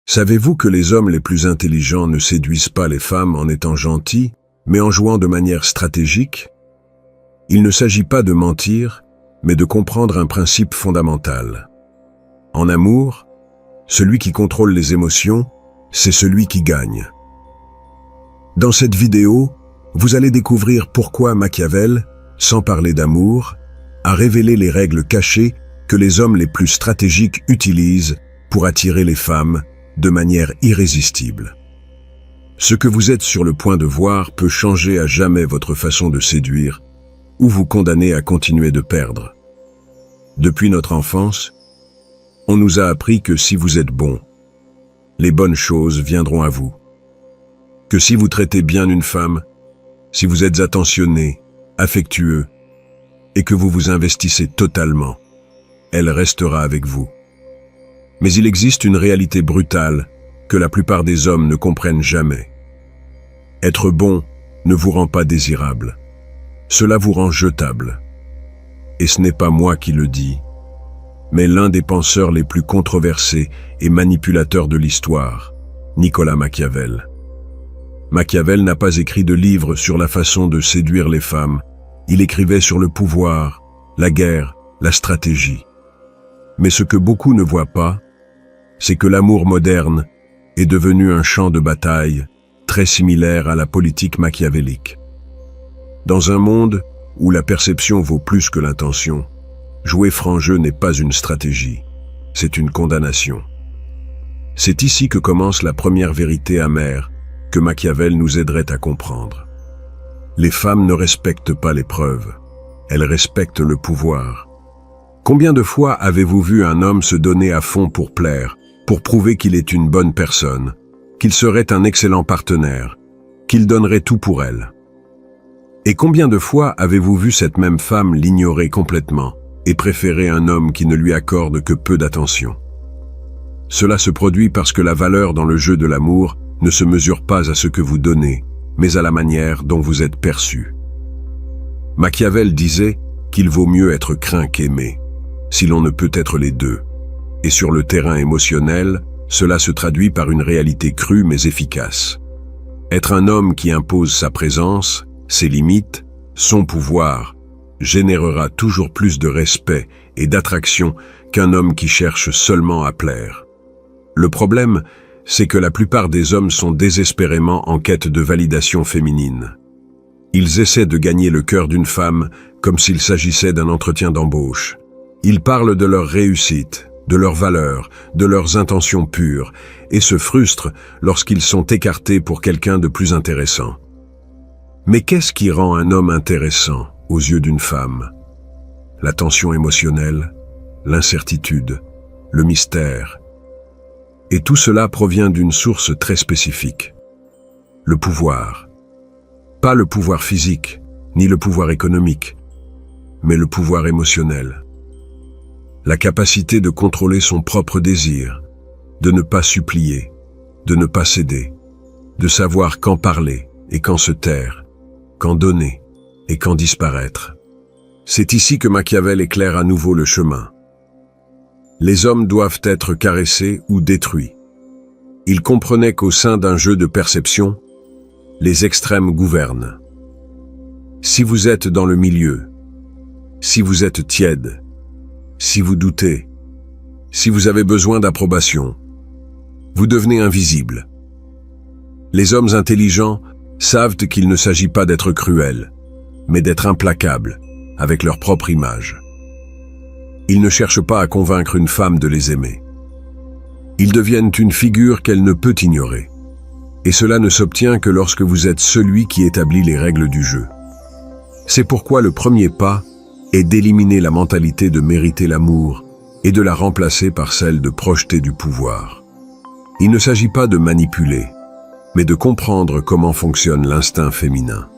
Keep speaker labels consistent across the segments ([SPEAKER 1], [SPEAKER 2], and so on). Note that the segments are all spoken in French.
[SPEAKER 1] Savez-vous que les hommes les plus intelligents ne séduisent pas les femmes en étant gentils, mais en jouant de manière stratégique? Il ne s'agit pas de mentir, mais de comprendre un principe fondamental. En amour, celui qui contrôle les émotions, c'est celui qui gagne. Dans cette vidéo, vous allez découvrir pourquoi Machiavel, sans parler d'amour, a révélé les règles cachées que les hommes les plus stratégiques utilisent pour attirer les femmes de manière irrésistible. Ce que vous êtes sur le point de voir peut changer à jamais votre façon de séduire ou vous condamner à continuer de perdre. Depuis notre enfance, on nous a appris que si vous êtes bon, les bonnes choses viendront à vous. Que si vous traitez bien une femme, si vous êtes attentionné, affectueux, et que vous vous investissez totalement, elle restera avec vous. Mais il existe une réalité brutale que la plupart des hommes ne comprennent jamais. Être bon ne vous rend pas désirable. Cela vous rend jetable. Et ce n'est pas moi qui le dis, mais l'un des penseurs les plus controversés et manipulateurs de l'histoire, Nicolas Machiavel. Machiavel n'a pas écrit de livre sur la façon de séduire les femmes. Il écrivait sur le pouvoir, la guerre, la stratégie. Mais ce que beaucoup ne voient pas, c'est que l'amour moderne est devenu un champ de bataille très similaire à la politique machiavélique. Dans un monde où la perception vaut plus que l'intention, jouer franc jeu n'est pas une stratégie, c'est une condamnation. C'est ici que commence la première vérité amère que Machiavel nous aiderait à comprendre. Les femmes ne respectent pas les preuves, elles respectent le pouvoir. Combien de fois avez-vous vu un homme se donner à fond pour plaire, pour prouver qu'il est une bonne personne, qu'il serait un excellent partenaire, qu'il donnerait tout pour elle? Et combien de fois avez-vous vu cette même femme l'ignorer complètement et préférer un homme qui ne lui accorde que peu d'attention? Cela se produit parce que la valeur dans le jeu de l'amour ne se mesure pas à ce que vous donnez, mais à la manière dont vous êtes perçu. Machiavel disait qu'il vaut mieux être craint qu'aimé, si l'on ne peut être les deux. Et sur le terrain émotionnel, cela se traduit par une réalité crue mais efficace. Être un homme qui impose sa présence, ses limites, son pouvoir, générera toujours plus de respect et d'attraction qu'un homme qui cherche seulement à plaire. Le problème, c'est que la plupart des hommes sont désespérément en quête de validation féminine. Ils essaient de gagner le cœur d'une femme comme s'il s'agissait d'un entretien d'embauche. Ils parlent de leur réussite, de leurs valeurs, de leurs intentions pures, et se frustrent lorsqu'ils sont écartés pour quelqu'un de plus intéressant. Mais qu'est-ce qui rend un homme intéressant aux yeux d'une femme? La tension émotionnelle, l'incertitude, le mystère. Et tout cela provient d'une source très spécifique. Le pouvoir. Pas le pouvoir physique, ni le pouvoir économique, mais le pouvoir émotionnel. La capacité de contrôler son propre désir, de ne pas supplier, de ne pas céder, de savoir quand parler et quand se taire, quand donner et quand disparaître. C'est ici que Machiavel éclaire à nouveau le chemin. Les hommes doivent être caressés ou détruits. Il comprenait qu'au sein d'un jeu de perception, les extrêmes gouvernent. Si vous êtes dans le milieu, si vous êtes tiède, si vous doutez, si vous avez besoin d'approbation, vous devenez invisible. Les hommes intelligents savent qu'il ne s'agit pas d'être cruels, mais d'être implacables avec leur propre image. Ils ne cherchent pas à convaincre une femme de les aimer. Ils deviennent une figure qu'elle ne peut ignorer. Et cela ne s'obtient que lorsque vous êtes celui qui établit les règles du jeu. C'est pourquoi le premier pas est d'éliminer la mentalité de mériter l'amour et de la remplacer par celle de projeter du pouvoir. Il ne s'agit pas de manipuler, mais de comprendre comment fonctionne l'instinct féminin.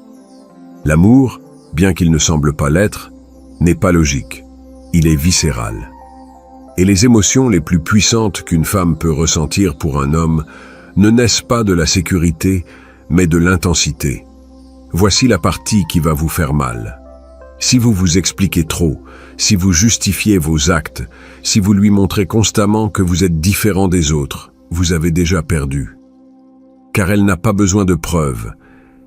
[SPEAKER 1] L'amour, bien qu'il ne semble pas l'être, n'est pas logique. Il est viscéral. Et les émotions les plus puissantes qu'une femme peut ressentir pour un homme ne naissent pas de la sécurité, mais de l'intensité. Voici la partie qui va vous faire mal. Si vous vous expliquez trop, si vous justifiez vos actes, si vous lui montrez constamment que vous êtes différent des autres, vous avez déjà perdu. Car elle n'a pas besoin de preuves,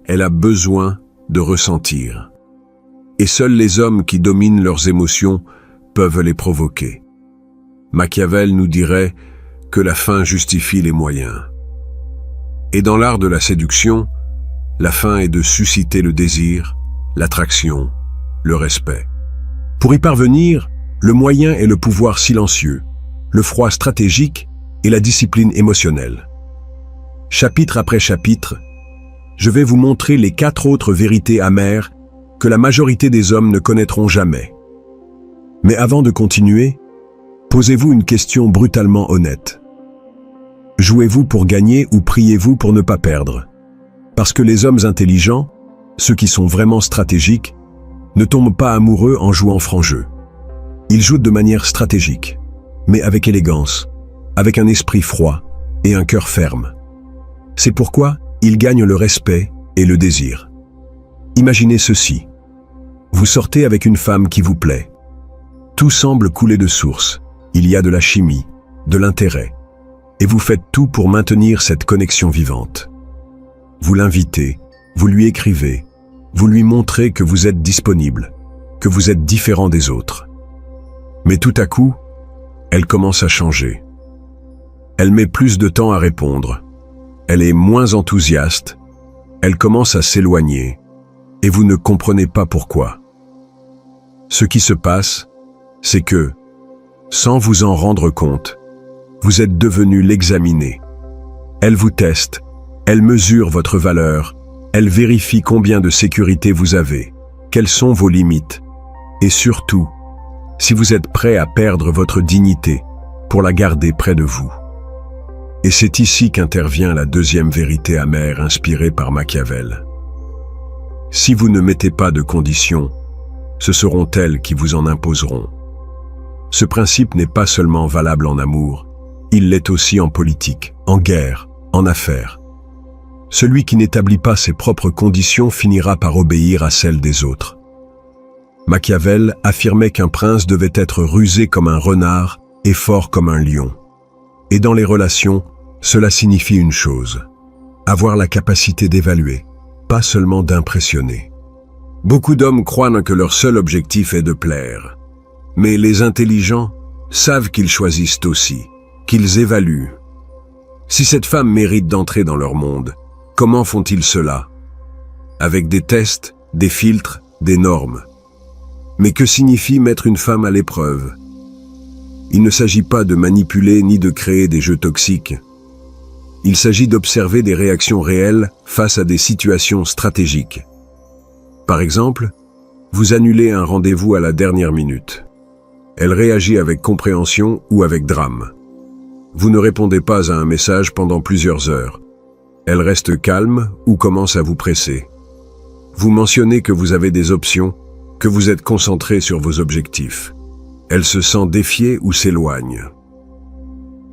[SPEAKER 1] elle a besoin de ressentir. Et seuls les hommes qui dominent leurs émotions peuvent les provoquer. Machiavel nous dirait que la fin justifie les moyens. Et dans l'art de la séduction, la fin est de susciter le désir, l'attraction, le respect. Pour y parvenir, le moyen est le pouvoir silencieux, le froid stratégique et la discipline émotionnelle. Chapitre après chapitre, je vais vous montrer les 4 autres vérités amères que la majorité des hommes ne connaîtront jamais. Mais avant de continuer, posez-vous une question brutalement honnête. Jouez-vous pour gagner ou priez-vous pour ne pas perdre? Parce que les hommes intelligents, ceux qui sont vraiment stratégiques, ne tombent pas amoureux en jouant franc jeu. Ils jouent de manière stratégique, mais avec élégance, avec un esprit froid et un cœur ferme. C'est pourquoi ils gagnent le respect et le désir. Imaginez ceci. Vous sortez avec une femme qui vous plaît. Tout semble couler de source. Il y a de la chimie, de l'intérêt. Et vous faites tout pour maintenir cette connexion vivante. Vous l'invitez, vous lui écrivez, vous lui montrez que vous êtes disponible, que vous êtes différent des autres. Mais tout à coup, elle commence à changer. Elle met plus de temps à répondre. Elle est moins enthousiaste. Elle commence à s'éloigner. Et vous ne comprenez pas pourquoi. Ce qui se passe, c'est que, sans vous en rendre compte, vous êtes devenu l'examiner. Elle vous teste, elle mesure votre valeur, elle vérifie combien de sécurité vous avez, quelles sont vos limites, et surtout, si vous êtes prêt à perdre votre dignité pour la garder près de vous. Et c'est ici qu'intervient la deuxième vérité amère inspirée par Machiavel. Si vous ne mettez pas de conditions, ce seront elles qui vous en imposeront. Ce principe n'est pas seulement valable en amour, il l'est aussi en politique, en guerre, en affaires. Celui qui n'établit pas ses propres conditions finira par obéir à celles des autres. Machiavel affirmait qu'un prince devait être rusé comme un renard et fort comme un lion. Et dans les relations, cela signifie une chose, avoir la capacité d'évaluer, pas seulement d'impressionner. Beaucoup d'hommes croient que leur seul objectif est de plaire. Mais les intelligents savent qu'ils choisissent aussi, qu'ils évaluent. Si cette femme mérite d'entrer dans leur monde, comment font-ils cela? Avec des tests, des filtres, des normes. Mais que signifie mettre une femme à l'épreuve? Il ne s'agit pas de manipuler ni de créer des jeux toxiques. Il s'agit d'observer des réactions réelles face à des situations stratégiques. Par exemple, vous annulez un rendez-vous à la dernière minute. Elle réagit avec compréhension ou avec drame. Vous ne répondez pas à un message pendant plusieurs heures. Elle reste calme ou commence à vous presser. Vous mentionnez que vous avez des options, que vous êtes concentré sur vos objectifs. Elle se sent défiée ou s'éloigne.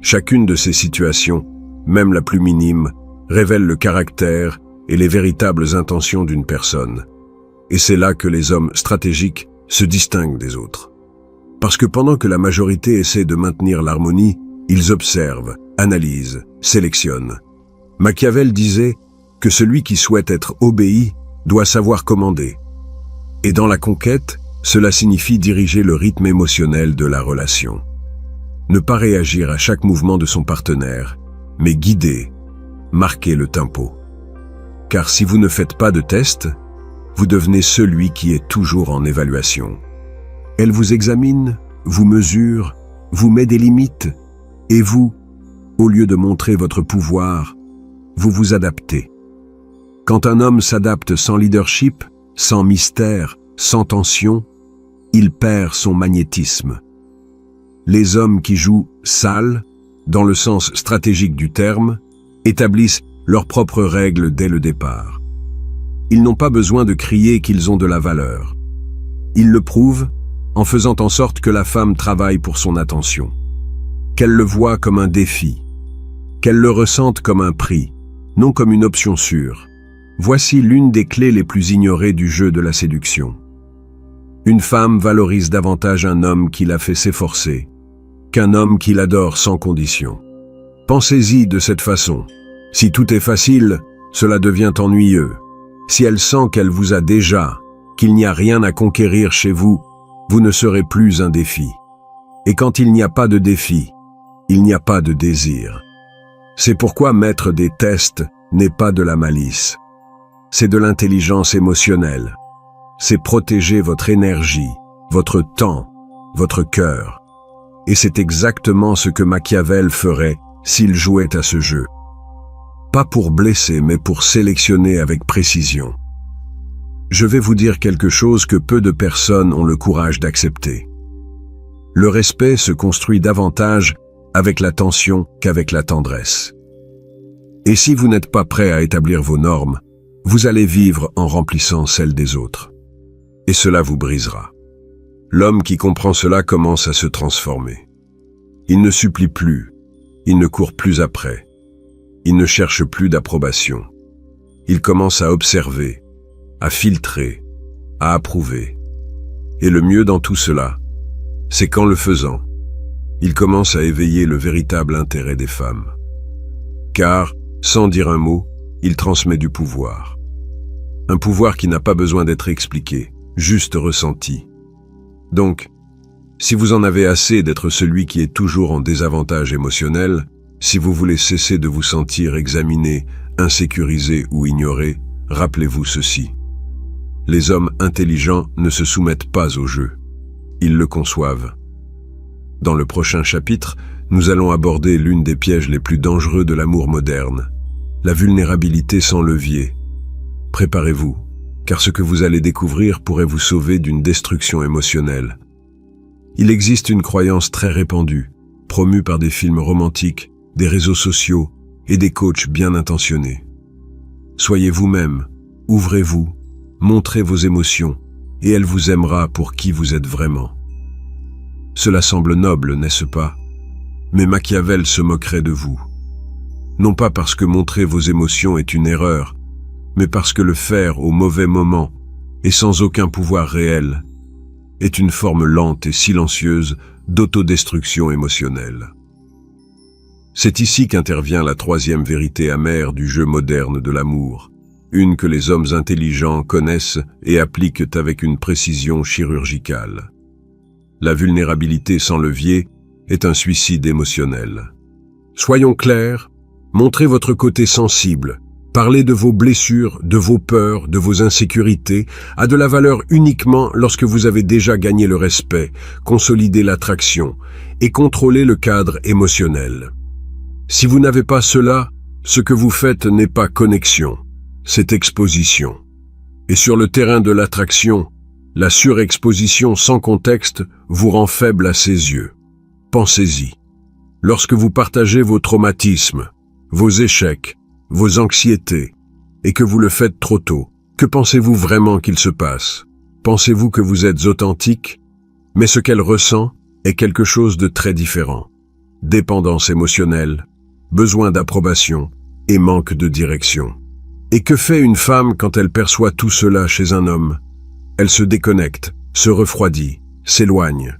[SPEAKER 1] Chacune de ces situations, même la plus minime, révèle le caractère et les véritables intentions d'une personne. Et c'est là que les hommes stratégiques se distinguent des autres. Parce que pendant que la majorité essaie de maintenir l'harmonie, ils observent, analysent, sélectionnent. Machiavel disait que celui qui souhaite être obéi doit savoir commander. Et dans la conquête, cela signifie diriger le rythme émotionnel de la relation. Ne pas réagir à chaque mouvement de son partenaire, mais guider, marquer le tempo. Car si vous ne faites pas de test, vous devenez celui qui est toujours en évaluation. Elle vous examine, vous mesure, vous met des limites, et vous, au lieu de montrer votre pouvoir, vous vous adaptez. Quand un homme s'adapte sans leadership, sans mystère, sans tension, il perd son magnétisme. Les hommes qui jouent « sale », dans le sens stratégique du terme, établissent leurs propres règles dès le départ. Ils n'ont pas besoin de crier qu'ils ont de la valeur. Ils le prouvent en faisant en sorte que la femme travaille pour son attention, qu'elle le voie comme un défi, qu'elle le ressente comme un prix, non comme une option sûre. Voici l'une des clés les plus ignorées du jeu de la séduction. Une femme valorise davantage un homme qui l'a fait s'efforcer qu'un homme qui l'adore sans condition. Pensez-y de cette façon. Si tout est facile, cela devient ennuyeux. Si elle sent qu'elle vous a déjà, qu'il n'y a rien à conquérir chez vous, vous ne serez plus un défi. Et quand il n'y a pas de défi, il n'y a pas de désir. C'est pourquoi mettre des tests n'est pas de la malice. C'est de l'intelligence émotionnelle. C'est protéger votre énergie, votre temps, votre cœur. Et c'est exactement ce que Machiavel ferait s'il jouait à ce jeu. Pas pour blesser, mais pour sélectionner avec précision. Je vais vous dire quelque chose que peu de personnes ont le courage d'accepter. Le respect se construit davantage avec l'attention qu'avec la tendresse. Et si vous n'êtes pas prêt à établir vos normes, vous allez vivre en remplissant celles des autres. Et cela vous brisera. L'homme qui comprend cela commence à se transformer. Il ne supplie plus, il ne court plus après, il ne cherche plus d'approbation. Il commence à observer, à filtrer, à approuver. Et le mieux dans tout cela, c'est qu'en le faisant, il commence à éveiller le véritable intérêt des femmes. Car, sans dire un mot, il transmet du pouvoir. Un pouvoir qui n'a pas besoin d'être expliqué, juste ressenti. Donc, si vous en avez assez d'être celui qui est toujours en désavantage émotionnel, si vous voulez cesser de vous sentir examiné, insécurisé ou ignoré, rappelez-vous ceci. Les hommes intelligents ne se soumettent pas au jeu. Ils le conçoivent. Dans le prochain chapitre, nous allons aborder l'une des pièges les plus dangereux de l'amour moderne, la vulnérabilité sans levier. Préparez-vous, car ce que vous allez découvrir pourrait vous sauver d'une destruction émotionnelle. Il existe une croyance très répandue, promue par des films romantiques, des réseaux sociaux et des coachs bien intentionnés. Soyez vous-même, ouvrez-vous, montrez vos émotions, et elle vous aimera pour qui vous êtes vraiment. Cela semble noble, n'est-ce pas? Mais Machiavel se moquerait de vous. Non pas parce que montrer vos émotions est une erreur, mais parce que le faire au mauvais moment, et sans aucun pouvoir réel, est une forme lente et silencieuse d'autodestruction émotionnelle. C'est ici qu'intervient la troisième vérité amère du jeu moderne de l'amour, une que les hommes intelligents connaissent et appliquent avec une précision chirurgicale. La vulnérabilité sans levier est un suicide émotionnel. Soyons clairs, montrez votre côté sensible, parlez de vos blessures, de vos peurs, de vos insécurités, a de la valeur uniquement lorsque vous avez déjà gagné le respect, consolidé l'attraction et contrôlé le cadre émotionnel. Si vous n'avez pas cela, ce que vous faites n'est pas connexion, c'est exposition. Et sur le terrain de l'attraction, la surexposition sans contexte vous rend faible à ses yeux. Pensez-y. Lorsque vous partagez vos traumatismes, vos échecs, vos anxiétés, et que vous le faites trop tôt, que pensez-vous vraiment qu'il se passe? Pensez-vous que vous êtes authentique? Mais ce qu'elle ressent est quelque chose de très différent. Dépendance émotionnelle, besoin d'approbation et manque de direction. Et que fait une femme quand elle perçoit tout cela chez un homme? Elle se déconnecte, se refroidit, s'éloigne.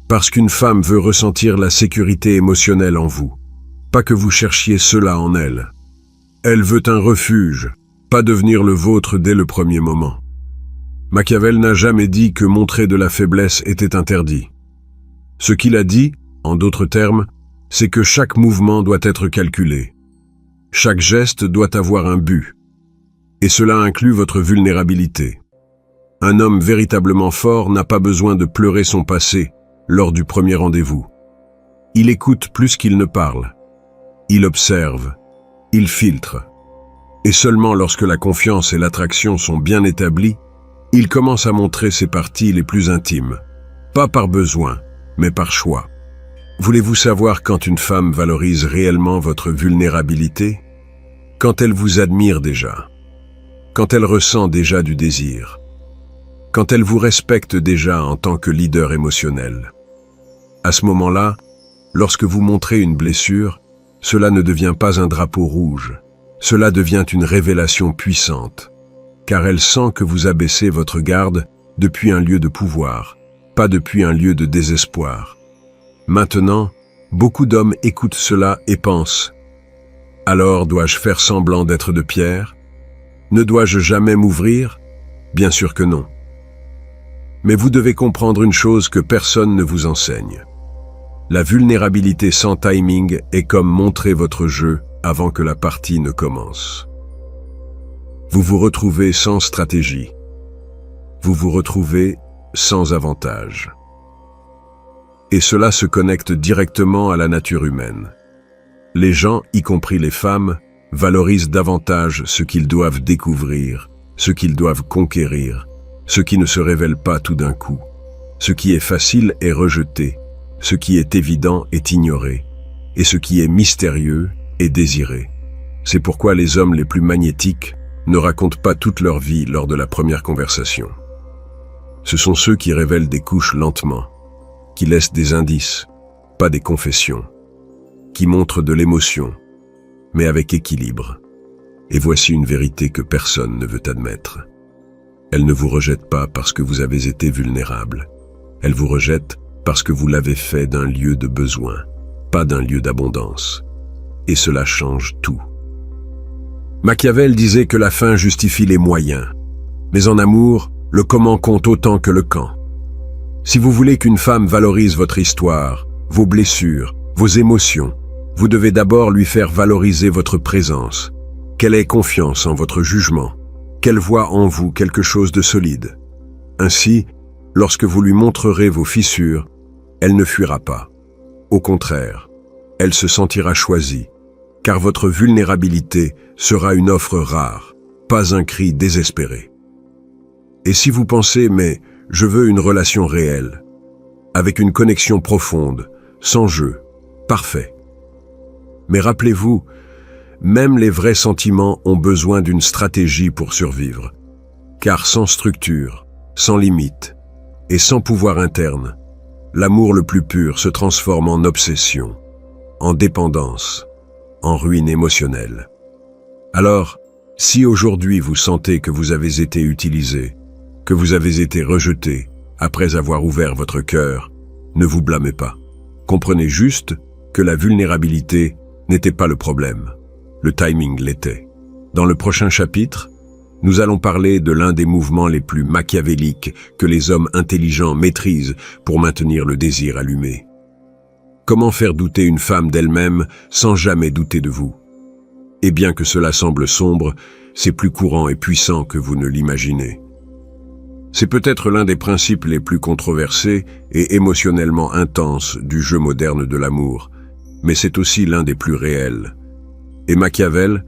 [SPEAKER 1] Parce qu'une femme veut ressentir la sécurité émotionnelle en vous, pas que vous cherchiez cela en elle. Elle veut un refuge, pas devenir le vôtre dès le premier moment. Machiavel n'a jamais dit que montrer de la faiblesse était interdit. Ce qu'il a dit, en d'autres termes, c'est que chaque mouvement doit être calculé. Chaque geste doit avoir un but. Et cela inclut votre vulnérabilité. Un homme véritablement fort n'a pas besoin de pleurer son passé lors du premier rendez-vous. Il écoute plus qu'il ne parle. Il observe. Il filtre. Et seulement lorsque la confiance et l'attraction sont bien établies, il commence à montrer ses parties les plus intimes. Pas par besoin, mais par choix. Voulez-vous savoir quand une femme valorise réellement votre vulnérabilité? Quand elle vous admire déjà. Quand elle ressent déjà du désir. Quand elle vous respecte déjà en tant que leader émotionnel. À ce moment-là, lorsque vous montrez une blessure, cela ne devient pas un drapeau rouge. Cela devient une révélation puissante, car elle sent que vous abaissez votre garde depuis un lieu de pouvoir, pas depuis un lieu de désespoir. Maintenant, Beaucoup d'hommes écoutent cela et pensent « Alors dois-je faire semblant d'être de pierre? Ne dois-je jamais m'ouvrir? Bien sûr que non. » Mais vous devez comprendre une chose que personne ne vous enseigne. La vulnérabilité sans timing est comme montrer votre jeu avant que la partie ne commence. Vous vous retrouvez sans stratégie. Vous vous retrouvez sans avantage. Et cela se connecte directement à la nature humaine. Les gens, y compris les femmes, valorisent davantage ce qu'ils doivent découvrir, ce qu'ils doivent conquérir, ce qui ne se révèle pas tout d'un coup. Ce qui est facile est rejeté, ce qui est évident est ignoré, et ce qui est mystérieux est désiré. C'est pourquoi les hommes les plus magnétiques ne racontent pas toute leur vie lors de la première conversation. Ce sont ceux qui révèlent des couches lentement, qui laissent des indices, pas des confessions, qui montrent de l'émotion, mais avec équilibre. Et voici une vérité que personne ne veut admettre. Elle ne vous rejette pas parce que vous avez été vulnérable. Elle vous rejette parce que vous l'avez fait d'un lieu de besoin, pas d'un lieu d'abondance. Et cela change tout. Machiavel disait que la fin justifie les moyens. Mais en amour, le comment compte autant que le quand. Si vous voulez qu'une femme valorise votre histoire, vos blessures, vos émotions, vous devez d'abord lui faire valoriser votre présence, qu'elle ait confiance en votre jugement, qu'elle voie en vous quelque chose de solide. Ainsi, lorsque vous lui montrerez vos fissures, elle ne fuira pas. Au contraire, elle se sentira choisie, car votre vulnérabilité sera une offre rare, pas un cri désespéré. Et si vous pensez « mais je veux une relation réelle », avec une connexion profonde, sans jeu, parfait. Mais rappelez-vous, même les vrais sentiments ont besoin d'une stratégie pour survivre, car sans structure, sans limite et sans pouvoir interne, l'amour le plus pur se transforme en obsession, en dépendance, en ruine émotionnelle. Alors, si aujourd'hui vous sentez que vous avez été utilisé, que vous avez été rejeté après avoir ouvert votre cœur, ne vous blâmez pas. Comprenez juste que la vulnérabilité n'était pas le problème. Le timing l'était. Dans le prochain chapitre, nous allons parler de l'un des mouvements les plus machiavéliques que les hommes intelligents maîtrisent pour maintenir le désir allumé. Comment faire douter une femme d'elle-même sans jamais douter de vous? Et bien que cela semble sombre, c'est plus courant et puissant que vous ne l'imaginez. C'est peut-être l'un des principes les plus controversés et émotionnellement intenses du jeu moderne de l'amour, mais c'est aussi l'un des plus réels. Et Machiavel,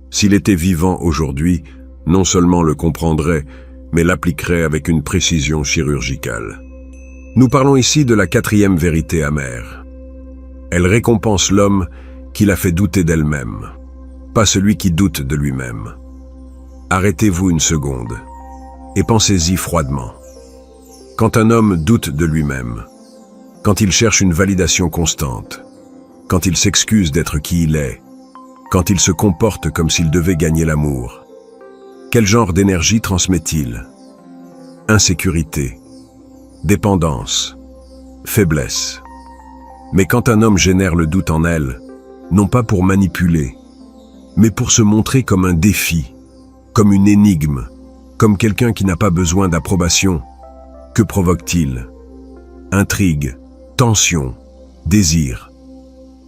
[SPEAKER 1] s'il était vivant aujourd'hui, non seulement le comprendrait, mais l'appliquerait avec une précision chirurgicale. Nous parlons ici de la 4e vérité amère. Elle récompense l'homme qui la fait douter d'elle-même, pas celui qui doute de lui-même. Arrêtez-vous une seconde et pensez-y froidement. Quand un homme doute de lui-même, quand il cherche une validation constante, quand il s'excuse d'être qui il est, quand il se comporte comme s'il devait gagner l'amour, quel genre d'énergie transmet-il? Insécurité, dépendance, faiblesse. Mais quand un homme génère le doute en elle, non pas pour manipuler, mais pour se montrer comme un défi, comme une énigme, comme quelqu'un qui n'a pas besoin d'approbation, que provoque-t-il? Intrigue, tension, désir.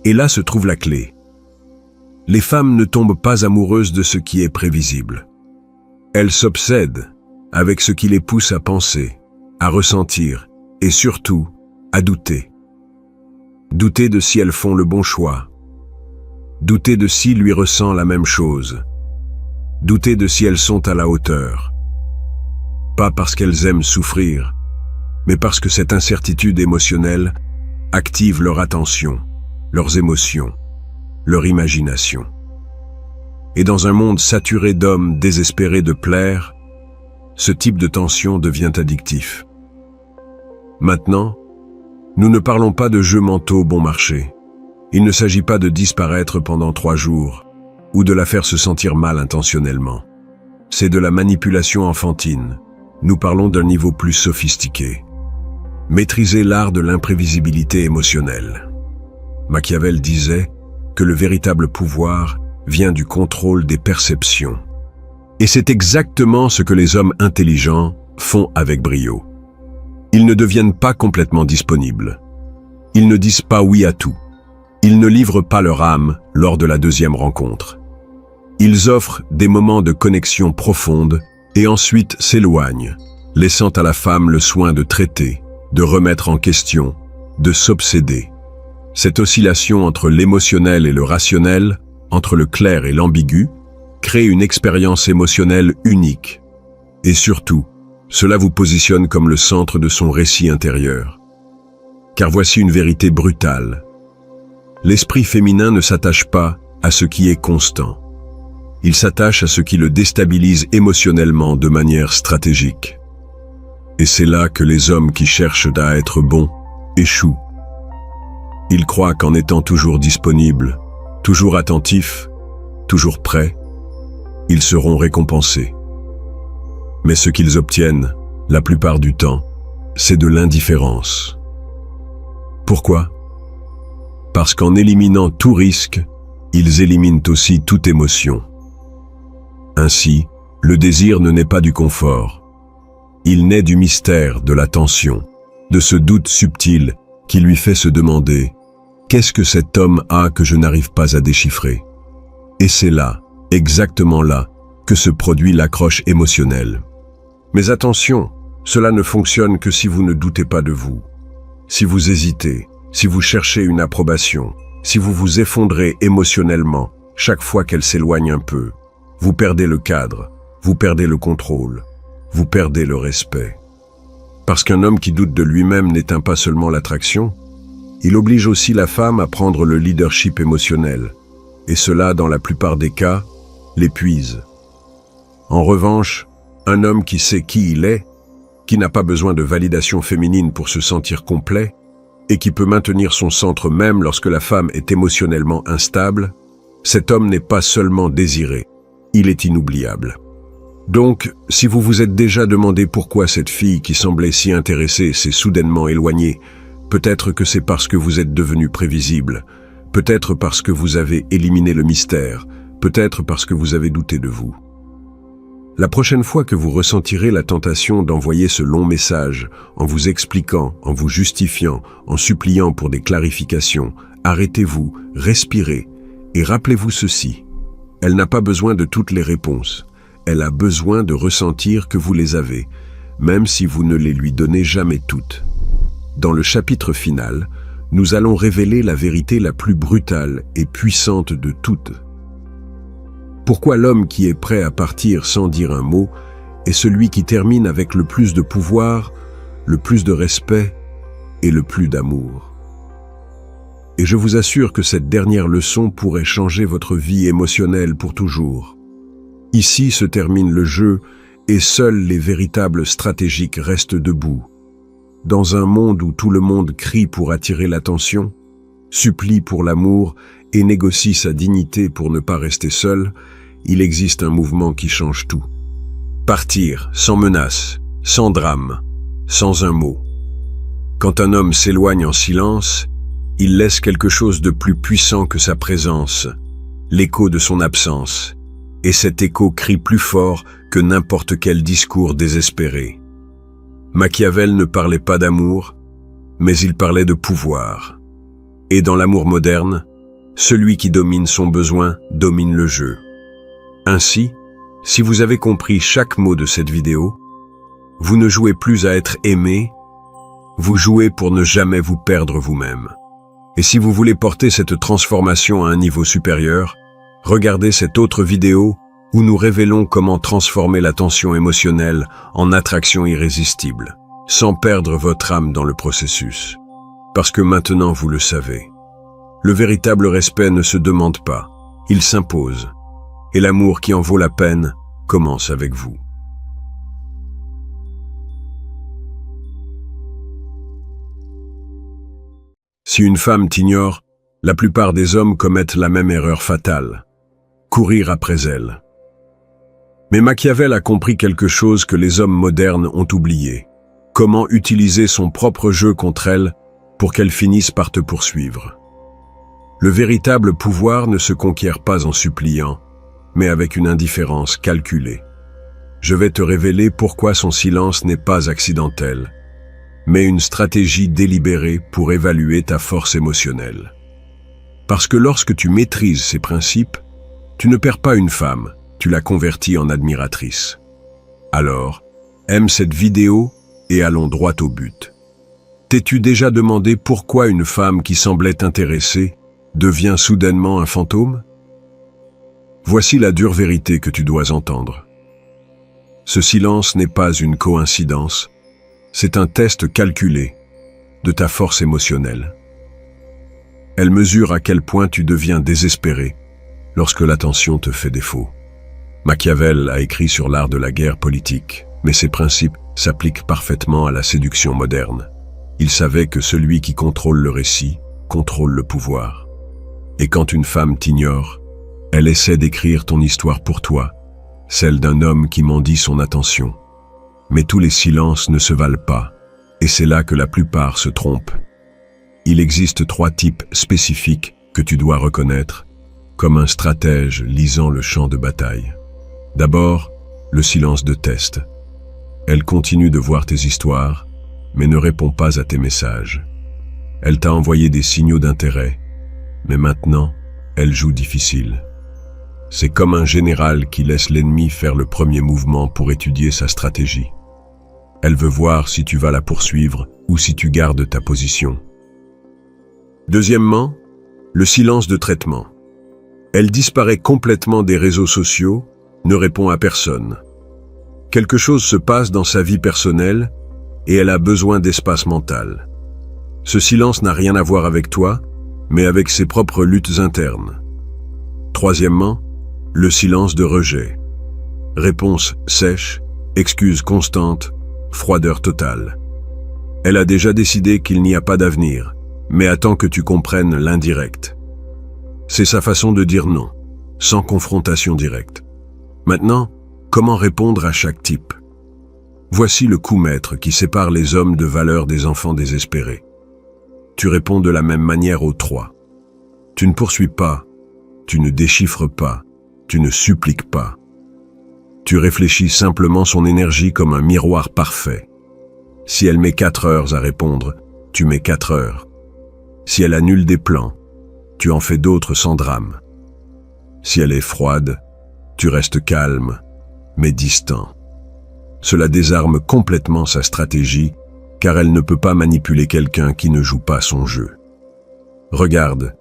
[SPEAKER 1] Et là se trouve la clé. Les femmes ne tombent pas amoureuses de ce qui est prévisible. Elles s'obsèdent avec ce qui les pousse à penser, à ressentir et surtout à douter. Douter de si elles font le bon choix. Douter de si lui ressent la même chose. Douter de si elles sont à la hauteur. Pas parce qu'elles aiment souffrir, mais parce que cette incertitude émotionnelle active leur attention, leurs émotions, leur imagination. Et dans un monde saturé d'hommes désespérés de plaire, ce type de tension devient addictif. Maintenant, nous ne parlons pas de jeux mentaux bon marché. Il ne s'agit pas de disparaître pendant 3 jours ou de la faire se sentir mal intentionnellement. C'est de la manipulation enfantine. Nous parlons d'un niveau plus sophistiqué. Maîtriser l'art de l'imprévisibilité émotionnelle. Machiavel disait que le véritable pouvoir vient du contrôle des perceptions. Et c'est exactement ce que les hommes intelligents font avec brio. Ils ne deviennent pas complètement disponibles. Ils ne disent pas oui à tout. Ils ne livrent pas leur âme lors de la deuxième rencontre. Ils offrent des moments de connexion profonde et ensuite s'éloignent, laissant à la femme le soin de traiter, de remettre en question, de s'obséder. Cette oscillation entre l'émotionnel et le rationnel, entre le clair et l'ambigu, crée une expérience émotionnelle unique. Et surtout, cela vous positionne comme le centre de son récit intérieur. Car voici une vérité brutale. L'esprit féminin ne s'attache pas à ce qui est constant. Il s'attache à ce qui le déstabilise émotionnellement de manière stratégique. Et c'est là que les hommes qui cherchent à être bons échouent. Ils croient qu'en étant toujours disponibles, toujours attentifs, toujours prêts, ils seront récompensés. Mais ce qu'ils obtiennent, la plupart du temps, c'est de l'indifférence. Pourquoi ? Parce qu'en éliminant tout risque, ils éliminent aussi toute émotion. Ainsi, le désir ne naît pas du confort. Il naît du mystère, de la tension, de ce doute subtil qui lui fait se demander « Qu'est-ce que cet homme a que je n'arrive pas à déchiffrer ?» Et c'est là, exactement là, que se produit l'accroche émotionnelle. Mais attention, cela ne fonctionne que si vous ne doutez pas de vous. Si vous hésitez, si vous cherchez une approbation, si vous vous effondrez émotionnellement chaque fois qu'elle s'éloigne un peu, vous perdez le cadre, vous perdez le contrôle, vous perdez le respect. Parce qu'un homme qui doute de lui-même n'éteint pas seulement l'attraction, il oblige aussi la femme à prendre le leadership émotionnel, et cela, dans la plupart des cas, l'épuise. En revanche, un homme qui sait qui il est, qui n'a pas besoin de validation féminine pour se sentir complet, et qui peut maintenir son centre même lorsque la femme est émotionnellement instable, cet homme n'est pas seulement désiré, il est inoubliable. Donc, si vous vous êtes déjà demandé pourquoi cette fille qui semblait si intéressée s'est soudainement éloignée, peut-être que c'est parce que vous êtes devenu prévisible, peut-être parce que vous avez éliminé le mystère, peut-être parce que vous avez douté de vous. La prochaine fois que vous ressentirez la tentation d'envoyer ce long message, en vous expliquant, en vous justifiant, en suppliant pour des clarifications, arrêtez-vous, respirez, et rappelez-vous ceci. Elle n'a pas besoin de toutes les réponses. Elle a besoin de ressentir que vous les avez, même si vous ne les lui donnez jamais toutes. Dans le chapitre final, nous allons révéler la vérité la plus brutale et puissante de toutes. Pourquoi l'homme qui est prêt à partir sans dire un mot est celui qui termine avec le plus de pouvoir, le plus de respect et le plus d'amour. Et je vous assure que cette dernière leçon pourrait changer votre vie émotionnelle pour toujours. Ici se termine le jeu et seuls les véritables stratégiques restent debout. Dans un monde où tout le monde crie pour attirer l'attention, supplie pour l'amour et négocie sa dignité pour ne pas rester seul, il existe un mouvement qui change tout. Partir, sans menace, sans drame, sans un mot. Quand un homme s'éloigne en silence, il laisse quelque chose de plus puissant que sa présence, l'écho de son absence. Et cet écho crie plus fort que n'importe quel discours désespéré. Machiavel ne parlait pas d'amour, mais il parlait de pouvoir. Et dans l'amour moderne, celui qui domine son besoin domine le jeu. Ainsi, si vous avez compris chaque mot de cette vidéo, vous ne jouez plus à être aimé, vous jouez pour ne jamais vous perdre vous-même. Et si vous voulez porter cette transformation à un niveau supérieur, regardez cette autre vidéo où nous révélons comment transformer la tension émotionnelle en attraction irrésistible, sans perdre votre âme dans le processus. Parce que maintenant vous le savez. Le véritable respect ne se demande pas, il s'impose. Et l'amour qui en vaut la peine commence avec vous. Si une femme t'ignore, la plupart des hommes commettent la même erreur fatale. Courir après elle. Mais Machiavel a compris quelque chose que les hommes modernes ont oublié. Comment utiliser son propre jeu contre elle pour qu'elle finisse par te poursuivre. Le véritable pouvoir ne se conquiert pas en suppliant, mais avec une indifférence calculée. Je vais te révéler pourquoi son silence n'est pas accidentel, mais une stratégie délibérée pour évaluer ta force émotionnelle. Parce que lorsque tu maîtrises ces principes, tu ne perds pas une femme, tu la convertis en admiratrice. Alors, aime cette vidéo et allons droit au but. T'es-tu déjà demandé pourquoi une femme qui semblait t'intéresser devient soudainement un fantôme? Voici la dure vérité que tu dois entendre. Ce silence n'est pas une coïncidence, c'est un test calculé de ta force émotionnelle. Elle mesure à quel point tu deviens désespéré lorsque l'attention te fait défaut. Machiavel a écrit sur l'art de la guerre politique, mais ses principes s'appliquent parfaitement à la séduction moderne. Il savait que celui qui contrôle le récit contrôle le pouvoir. Et quand une femme t'ignore, elle essaie d'écrire ton histoire pour toi, celle d'un homme qui mendie son attention. Mais tous les silences ne se valent pas, et c'est là que la plupart se trompent. Il existe 3 types spécifiques que tu dois reconnaître, comme un stratège lisant le champ de bataille. D'abord, le silence de test. Elle continue de voir tes histoires, mais ne répond pas à tes messages. Elle t'a envoyé des signaux d'intérêt, mais maintenant, elle joue difficile. C'est comme un général qui laisse l'ennemi faire le premier mouvement pour étudier sa stratégie. Elle veut voir si tu vas la poursuivre ou si tu gardes ta position. Deuxièmement, le silence de traitement. Elle disparaît complètement des réseaux sociaux, ne répond à personne. Quelque chose se passe dans sa vie personnelle et elle a besoin d'espace mental. Ce silence n'a rien à voir avec toi, mais avec ses propres luttes internes. Troisièmement, le silence de rejet. Réponse sèche, excuse constante, froideur totale. Elle a déjà décidé qu'il n'y a pas d'avenir, mais attend que tu comprennes l'indirect. C'est sa façon de dire non, sans confrontation directe. Maintenant, comment répondre à chaque type? Voici le coup maître qui sépare les hommes de valeur des enfants désespérés. Tu réponds de la même manière aux 3. Tu ne poursuis pas, tu ne déchiffres pas, tu ne suppliques pas. Tu réfléchis simplement son énergie comme un miroir parfait. Si elle met 4 heures à répondre, tu mets 4 heures. Si elle annule des plans, tu en fais d'autres sans drame. Si elle est froide, tu restes calme, mais distant. Cela désarme complètement sa stratégie, car elle ne peut pas manipuler quelqu'un qui ne joue pas son jeu. Regarde,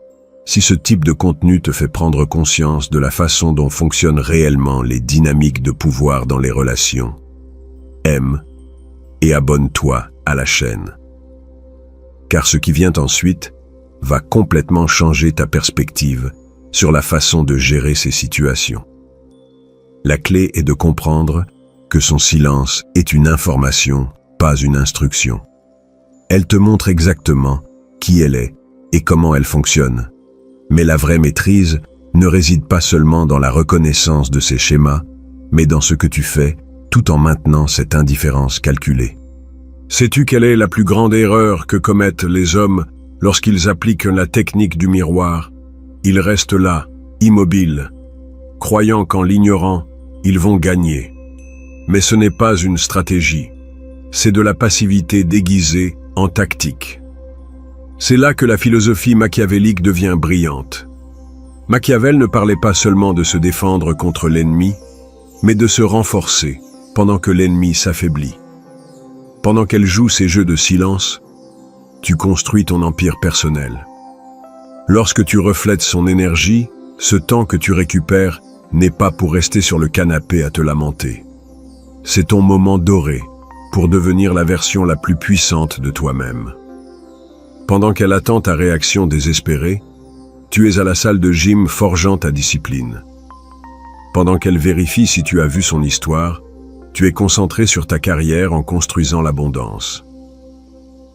[SPEAKER 1] si ce type de contenu te fait prendre conscience de la façon dont fonctionnent réellement les dynamiques de pouvoir dans les relations, aime et abonne-toi à la chaîne. Car ce qui vient ensuite va complètement changer ta perspective sur la façon de gérer ces situations. La clé est de comprendre que son silence est une information, pas une instruction. Elle te montre exactement qui elle est et comment elle fonctionne. Mais la vraie maîtrise ne réside pas seulement dans la reconnaissance de ces schémas, mais dans ce que tu fais tout en maintenant cette indifférence calculée. Sais-tu quelle est la plus grande erreur que commettent les hommes lorsqu'ils appliquent la technique du miroir? Ils restent là, immobiles, croyant qu'en l'ignorant, ils vont gagner. Mais ce n'est pas une stratégie, c'est de la passivité déguisée en tactique. C'est là que la philosophie machiavélique devient brillante. Machiavel ne parlait pas seulement de se défendre contre l'ennemi, mais de se renforcer pendant que l'ennemi s'affaiblit. Pendant qu'elle joue ses jeux de silence, tu construis ton empire personnel. Lorsque tu reflètes son énergie, ce temps que tu récupères n'est pas pour rester sur le canapé à te lamenter. C'est ton moment doré pour devenir la version la plus puissante de toi-même. Pendant qu'elle attend ta réaction désespérée, tu es à la salle de gym forgeant ta discipline. Pendant qu'elle vérifie si tu as vu son histoire, tu es concentré sur ta carrière en construisant l'abondance.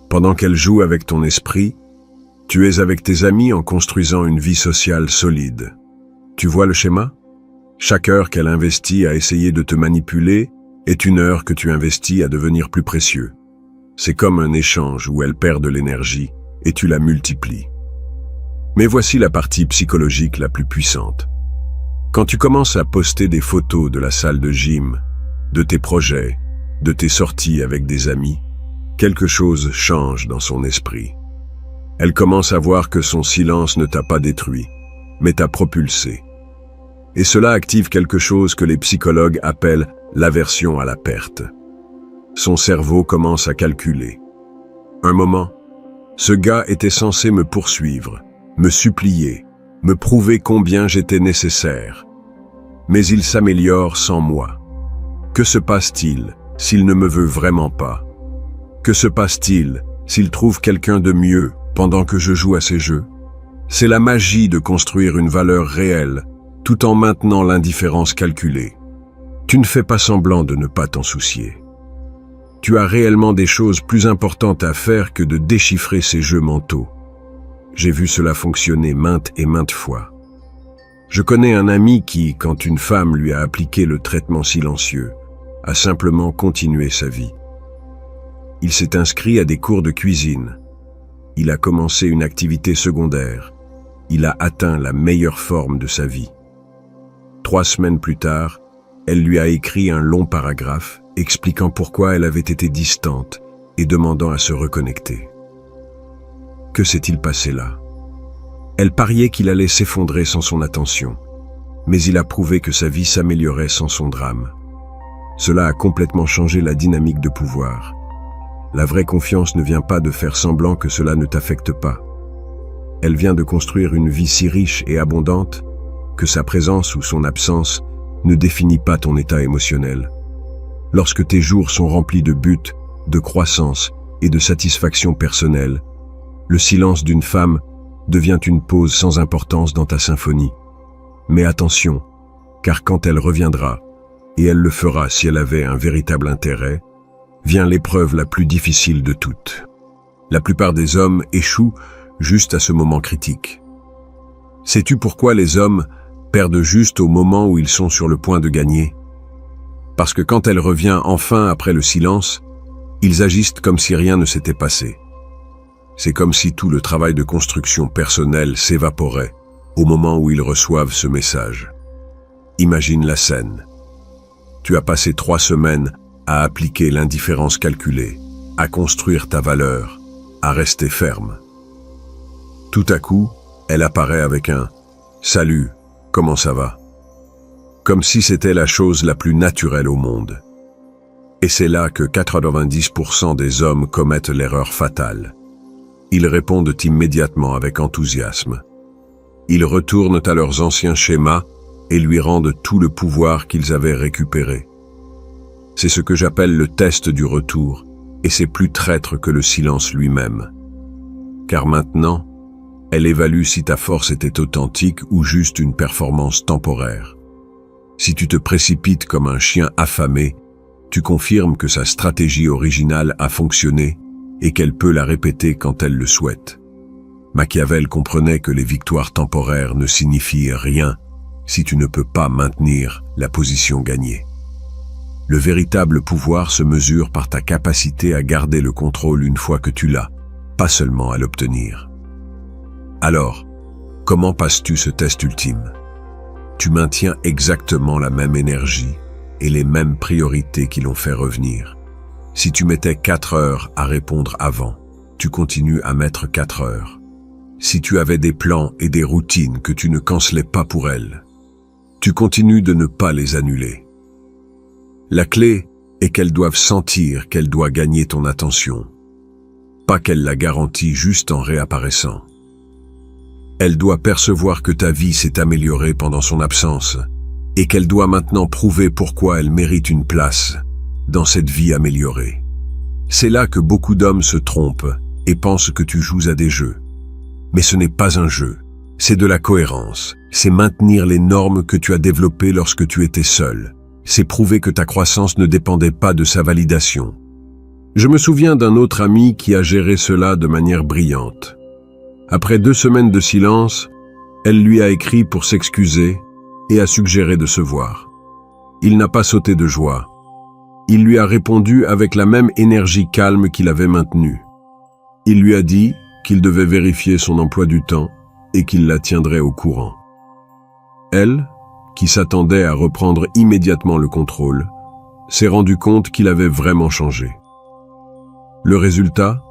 [SPEAKER 1] Pendant qu'elle joue avec ton esprit, tu es avec tes amis en construisant une vie sociale solide. Tu vois le schéma? Chaque heure qu'elle investit à essayer de te manipuler est une heure que tu investis à devenir plus précieux. C'est comme un échange où elle perd de l'énergie et tu la multiplies. Mais voici la partie psychologique la plus puissante. Quand tu commences à poster des photos de la salle de gym, de tes projets, de tes sorties avec des amis, quelque chose change dans son esprit. Elle commence à voir que son silence ne t'a pas détruit, mais t'a propulsé. Et cela active quelque chose que les psychologues appellent l'aversion à la perte. Son cerveau commence à calculer. Un moment, ce gars était censé me poursuivre, me supplier, me prouver combien j'étais nécessaire. Mais il s'améliore sans moi. Que se passe-t-il s'il ne me veut vraiment pas? Que se passe-t-il s'il trouve quelqu'un de mieux pendant que je joue à ces jeux? C'est la magie de construire une valeur réelle, tout en maintenant l'indifférence calculée. Tu ne fais pas semblant de ne pas t'en soucier. Tu as réellement des choses plus importantes à faire que de déchiffrer ces jeux mentaux. J'ai vu cela fonctionner maintes et maintes fois. Je connais un ami qui, quand une femme lui a appliqué le traitement silencieux, a simplement continué sa vie. Il s'est inscrit à des cours de cuisine. Il a commencé une activité secondaire. Il a atteint la meilleure forme de sa vie. 3 semaines plus tard, elle lui a écrit un long paragraphe expliquant pourquoi elle avait été distante et demandant à se reconnecter. Que s'est-il passé là? Elle pariait qu'il allait s'effondrer sans son attention, mais il a prouvé que sa vie s'améliorait sans son drame. Cela a complètement changé la dynamique de pouvoir. La vraie confiance ne vient pas de faire semblant que cela ne t'affecte pas. Elle vient de construire une vie si riche et abondante que sa présence ou son absence ne définit pas ton état émotionnel. Lorsque tes jours sont remplis de buts, de croissance et de satisfaction personnelle, le silence d'une femme devient une pause sans importance dans ta symphonie. Mais attention, car quand elle reviendra, et elle le fera si elle avait un véritable intérêt, vient l'épreuve la plus difficile de toutes. La plupart des hommes échouent juste à ce moment critique. Sais-tu pourquoi les hommes perdent juste au moment où ils sont sur le point de gagner? Parce que quand elle revient enfin après le silence, ils agissent comme si rien ne s'était passé. C'est comme si tout le travail de construction personnelle s'évaporait au moment où ils reçoivent ce message. Imagine la scène. Tu as passé 3 semaines à appliquer l'indifférence calculée, à construire ta valeur, à rester ferme. Tout à coup, elle apparaît avec un « Salut, comment ça va ?» Comme si c'était la chose la plus naturelle au monde. Et c'est là que 90% des hommes commettent l'erreur fatale. Ils répondent immédiatement avec enthousiasme. Ils retournent à leurs anciens schémas et lui rendent tout le pouvoir qu'ils avaient récupéré. C'est ce que j'appelle le test du retour, et c'est plus traître que le silence lui-même. Car maintenant, elle évalue si ta force était authentique ou juste une performance temporaire. Si tu te précipites comme un chien affamé, tu confirmes que sa stratégie originale a fonctionné et qu'elle peut la répéter quand elle le souhaite. Machiavel comprenait que les victoires temporaires ne signifient rien si tu ne peux pas maintenir la position gagnée. Le véritable pouvoir se mesure par ta capacité à garder le contrôle une fois que tu l'as, pas seulement à l'obtenir. Alors, comment passes-tu ce test ultime? Tu maintiens exactement la même énergie et les mêmes priorités qui l'ont fait revenir. Si tu mettais 4 heures à répondre avant, tu continues à mettre 4 heures. Si tu avais des plans et des routines que tu ne cancelais pas pour elle, tu continues de ne pas les annuler. La clé est qu'elles doivent sentir qu'elle doit gagner ton attention, pas qu'elle la garantit juste en réapparaissant. Elle doit percevoir que ta vie s'est améliorée pendant son absence et qu'elle doit maintenant prouver pourquoi elle mérite une place dans cette vie améliorée. C'est là que beaucoup d'hommes se trompent et pensent que tu joues à des jeux. Mais ce n'est pas un jeu, c'est de la cohérence, c'est maintenir les normes que tu as développées lorsque tu étais seul, c'est prouver que ta croissance ne dépendait pas de sa validation. Je me souviens d'un autre ami qui a géré cela de manière brillante. Après 2 semaines de silence, elle lui a écrit pour s'excuser et a suggéré de se voir. Il n'a pas sauté de joie. Il lui a répondu avec la même énergie calme qu'il avait maintenue. Il lui a dit qu'il devait vérifier son emploi du temps et qu'il la tiendrait au courant. Elle, qui s'attendait à reprendre immédiatement le contrôle, s'est rendue compte qu'il avait vraiment changé. Le résultat?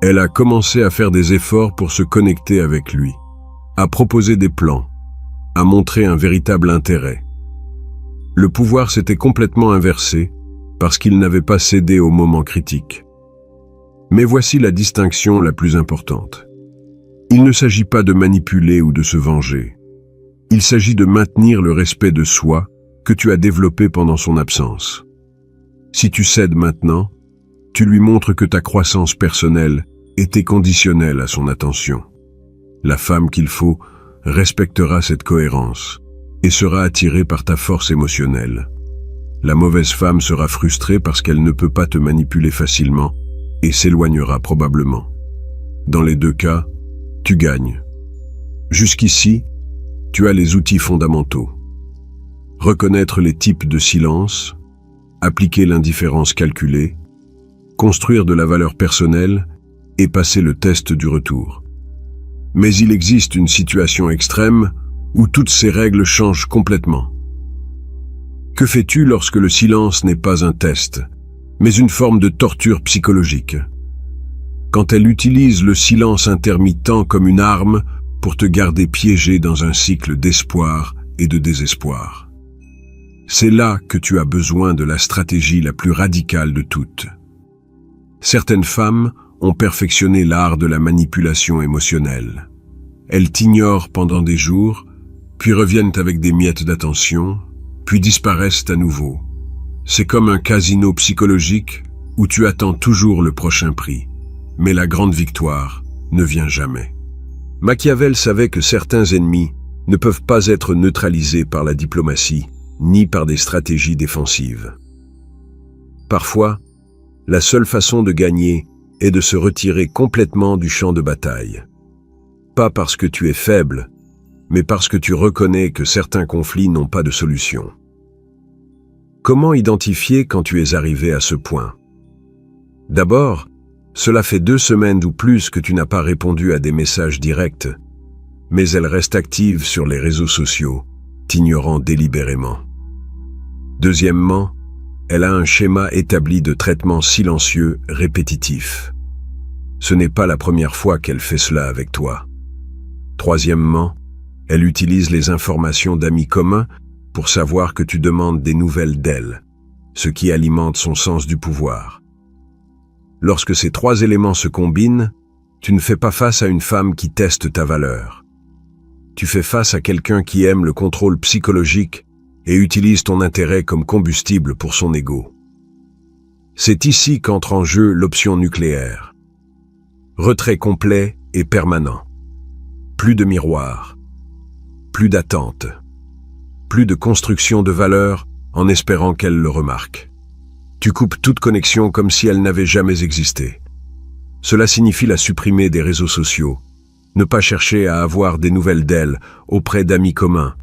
[SPEAKER 1] Elle a commencé à faire des efforts pour se connecter avec lui, à proposer des plans, à montrer un véritable intérêt. Le pouvoir s'était complètement inversé parce qu'il n'avait pas cédé au moment critique. Mais voici la distinction la plus importante. Il ne s'agit pas de manipuler ou de se venger. Il s'agit de maintenir le respect de soi que tu as développé pendant son absence. Si tu cèdes maintenant, tu lui montres que ta croissance personnelle était conditionnelle à son attention. La femme qu'il faut respectera cette cohérence et sera attirée par ta force émotionnelle. La mauvaise femme sera frustrée parce qu'elle ne peut pas te manipuler facilement et s'éloignera probablement. Dans les deux cas, tu gagnes. Jusqu'ici, tu as les outils fondamentaux. Reconnaître les types de silence, appliquer l'indifférence calculée, construire de la valeur personnelle et passer le test du retour. Mais il existe une situation extrême où toutes ces règles changent complètement. Que fais-tu lorsque le silence n'est pas un test, mais une forme de torture psychologique? Quand elle utilise le silence intermittent comme une arme pour te garder piégé dans un cycle d'espoir et de désespoir. C'est là que tu as besoin de la stratégie la plus radicale de toutes. Certaines femmes ont perfectionné l'art de la manipulation émotionnelle. Elles t'ignorent pendant des jours, puis reviennent avec des miettes d'attention, puis disparaissent à nouveau. C'est comme un casino psychologique où tu attends toujours le prochain prix, mais la grande victoire ne vient jamais. Machiavel savait que certains ennemis ne peuvent pas être neutralisés par la diplomatie, ni par des stratégies défensives. Parfois, la seule façon de gagner est de se retirer complètement du champ de bataille. Pas parce que tu es faible, mais parce que tu reconnais que certains conflits n'ont pas de solution. Comment identifier quand tu es arrivé à ce point? D'abord, cela fait 2 semaines ou plus que tu n'as pas répondu à des messages directs, mais elle reste active sur les réseaux sociaux, t'ignorant délibérément. Deuxièmement, elle a un schéma établi de traitement silencieux répétitif. Ce n'est pas la première fois qu'elle fait cela avec toi. Troisièmement, elle utilise les informations d'amis communs pour savoir que tu demandes des nouvelles d'elle, ce qui alimente son sens du pouvoir. Lorsque ces 3 éléments se combinent, tu ne fais pas face à une femme qui teste ta valeur. Tu fais face à quelqu'un qui aime le contrôle psychologique et utilise ton intérêt comme combustible pour son ego. C'est ici qu'entre en jeu l'option nucléaire. Retrait complet et permanent. Plus de miroir. Plus d'attente. Plus de construction de valeur en espérant qu'elle le remarque. Tu coupes toute connexion comme si elle n'avait jamais existé. Cela signifie la supprimer des réseaux sociaux, ne pas chercher à avoir des nouvelles d'elle auprès d'amis communs,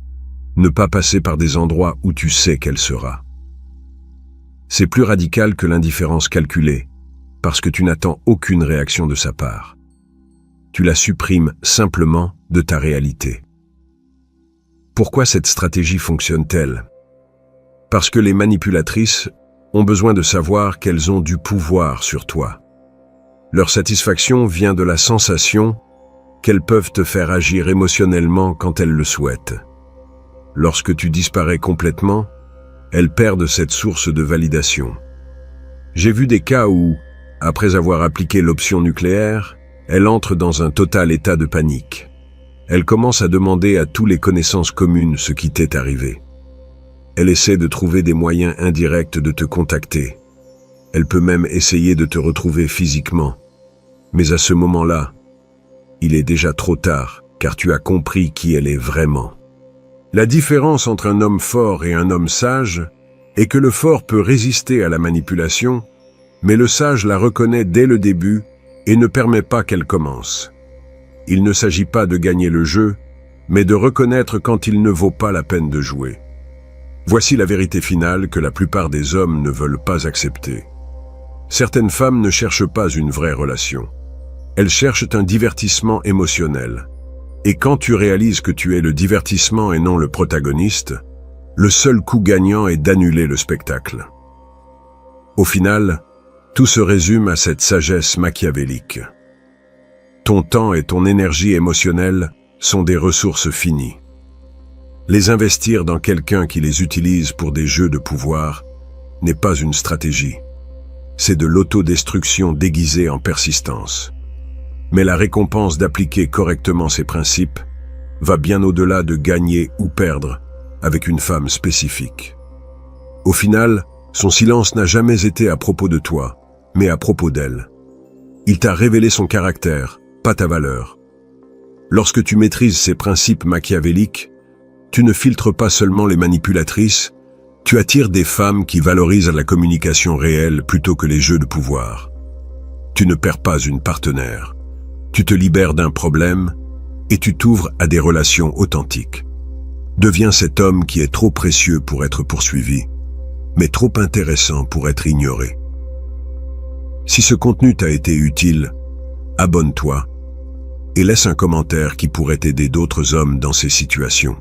[SPEAKER 1] ne pas passer par des endroits où tu sais qu'elle sera. C'est plus radical que l'indifférence calculée, parce que tu n'attends aucune réaction de sa part. Tu la supprimes simplement de ta réalité. Pourquoi cette stratégie fonctionne-t-elle? Parce que les manipulatrices ont besoin de savoir qu'elles ont du pouvoir sur toi. Leur satisfaction vient de la sensation qu'elles peuvent te faire agir émotionnellement quand elles le souhaitent. Lorsque tu disparais complètement, elles perdent cette source de validation. J'ai vu des cas où, après avoir appliqué l'option nucléaire, elles entrent dans un total état de panique. Elles commencent à demander à tous les connaissances communes ce qui t'est arrivé. Elle essaie de trouver des moyens indirects de te contacter. Elle peut même essayer de te retrouver physiquement. Mais à ce moment-là, il est déjà trop tard, car tu as compris qui elle est vraiment. La différence entre un homme fort et un homme sage est que le fort peut résister à la manipulation, mais le sage la reconnaît dès le début et ne permet pas qu'elle commence. Il ne s'agit pas de gagner le jeu, mais de reconnaître quand il ne vaut pas la peine de jouer. Voici la vérité finale que la plupart des hommes ne veulent pas accepter. Certaines femmes ne cherchent pas une vraie relation. Elles cherchent un divertissement émotionnel, Et quand tu réalises que tu es le divertissement et non le protagoniste, le seul coup gagnant est d'annuler le spectacle. Au final, tout se résume à cette sagesse machiavélique. Ton temps et ton énergie émotionnelle sont des ressources finies. Les investir dans quelqu'un qui les utilise pour des jeux de pouvoir n'est pas une stratégie. C'est de l'autodestruction déguisée en persistance. Mais la récompense d'appliquer correctement ces principes va bien au-delà de gagner ou perdre avec une femme spécifique. Au final, son silence n'a jamais été à propos de toi, mais à propos d'elle. Il t'a révélé son caractère, pas ta valeur. Lorsque tu maîtrises ces principes machiavéliques, tu ne filtres pas seulement les manipulatrices, tu attires des femmes qui valorisent la communication réelle plutôt que les jeux de pouvoir. Tu ne perds pas une partenaire. Tu te libères d'un problème et tu t'ouvres à des relations authentiques. Deviens cet homme qui est trop précieux pour être poursuivi, mais trop intéressant pour être ignoré. Si ce contenu t'a été utile, abonne-toi et laisse un commentaire qui pourrait aider d'autres hommes dans ces situations.